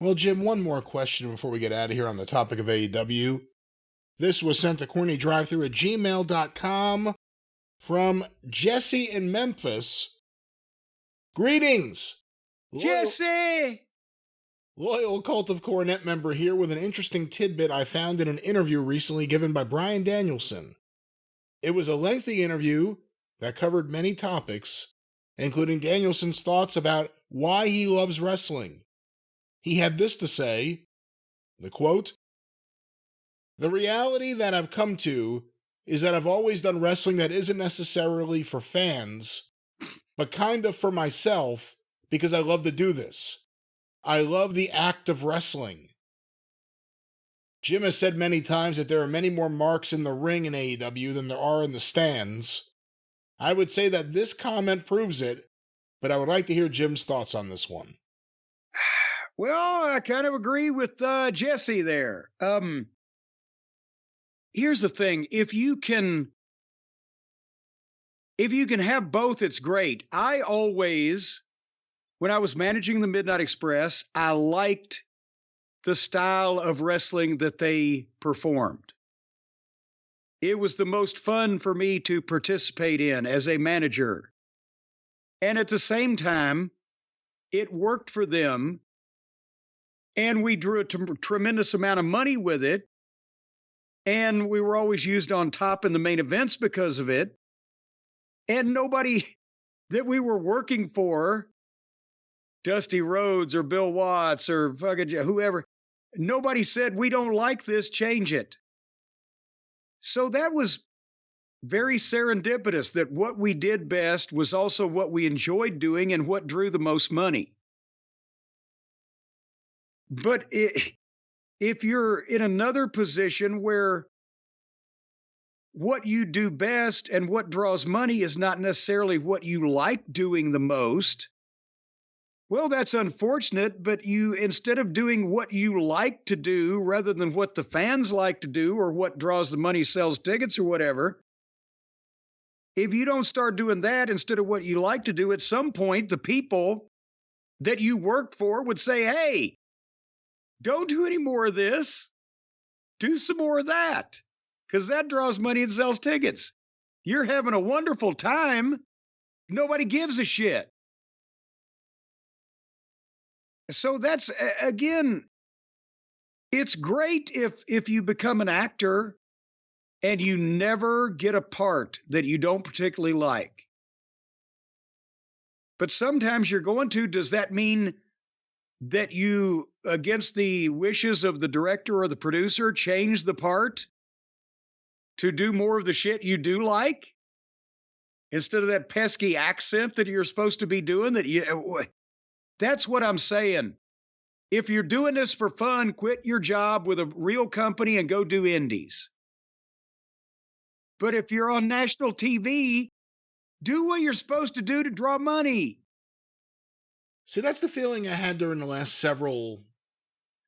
Well, Jim, one more question before we get out of here on the topic of AEW. This was sent to CornyDriveThru at gmail.com from Jesse in Memphis. Greetings! Jesse! Loyal Cult of Cornette member here with an interesting tidbit I found in an interview recently given by Bryan Danielson. It was a lengthy interview that covered many topics, including Danielson's thoughts about why he loves wrestling. He had this to say, the quote, "The reality that I've come to is that I've always done wrestling that isn't necessarily for fans, but kind of for myself because I love to do this. I love the act of wrestling." Jim has said many times that there are many more marks in the ring in AEW than there are in the stands. I would say that this comment proves it, but I would like to hear Jim's thoughts on this one. Well, I kind of agree with Jesse there. Here's the thing. If you can have both, it's great. I always, when I was managing the Midnight Express, I liked the style of wrestling that they performed. It was the most fun for me to participate in as a manager. And at the same time, it worked for them. And we drew a tremendous amount of money with it. And we were always used on top in the main events because of it. And nobody that we were working for, Dusty Rhodes or Bill Watts or fucking whoever, nobody said, "We don't like this, change it." So that was very serendipitous that what we did best was also what we enjoyed doing and what drew the most money. But if you're in another position where what you do best and what draws money is not necessarily what you like doing the most, well, that's unfortunate, but you, instead of doing what you like to do rather than what the fans like to do or what draws the money, sells tickets or whatever, if you don't start doing that instead of what you like to do, at some point, the people that you work for would say, "Hey, don't do any more of this. Do some more of that, because that draws money and sells tickets. You're having a wonderful time. Nobody gives a shit." So that's, again, it's great if you become an actor and you never get a part that you don't particularly like. But sometimes you're going to, does that mean that you, against the wishes of the director or the producer, change the part to do more of the shit you do like? Instead of that pesky accent that you're supposed to be doing, that's what I'm saying. If you're doing this for fun, quit your job with a real company and go do indies. But if you're on national TV, do what you're supposed to do to draw money. See, that's the feeling I had during the last several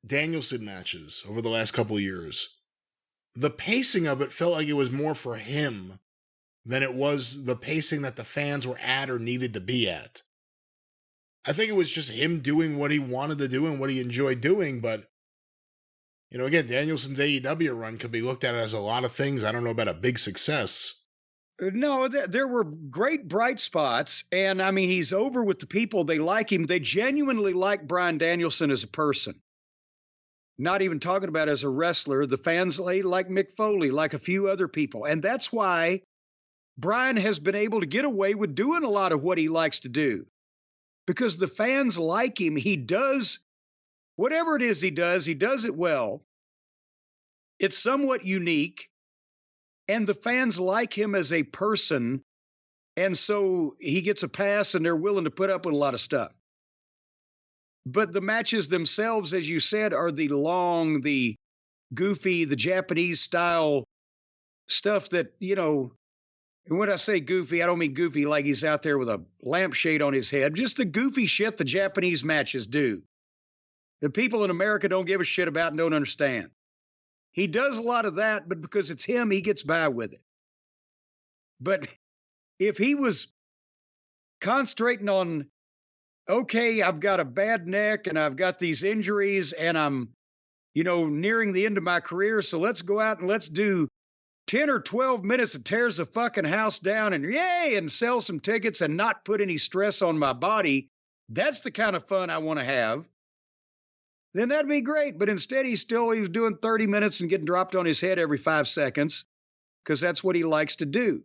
Danielson matches over the last couple of years. The pacing of it felt like it was more for him than it was the pacing that the fans were at or needed to be at. I think it was just him doing what he wanted to do and what he enjoyed doing, but, you know, again, Danielson's AEW run could be looked at as a lot of things. I don't know about a big success. No, there were great bright spots. And I mean, he's over with the people. They like him. They genuinely like Bryan Danielson as a person. Not even talking about as a wrestler. The fans like Mick Foley, like a few other people. And that's why Bryan has been able to get away with doing a lot of what he likes to do. Because the fans like him. He does whatever it is he does it well. It's somewhat unique. And the fans like him as a person. And so he gets a pass and they're willing to put up with a lot of stuff. But the matches themselves, as you said, are the long, the goofy, the Japanese style stuff that, you know, and when I say goofy, I don't mean goofy like he's out there with a lampshade on his head. Just the goofy shit the Japanese matches do. The people in America don't give a shit about and don't understand. He does a lot of that, but because it's him, he gets by with it. But if he was concentrating on okay, I've got a bad neck and I've got these injuries and I'm, nearing the end of my career. So let's go out and let's do 10 or 12 minutes that tears the fucking house down and yay, and sell some tickets and not put any stress on my body. That's the kind of fun I want to have. Then that'd be great. But instead, he was doing 30 minutes and getting dropped on his head every 5 seconds because that's what he likes to do.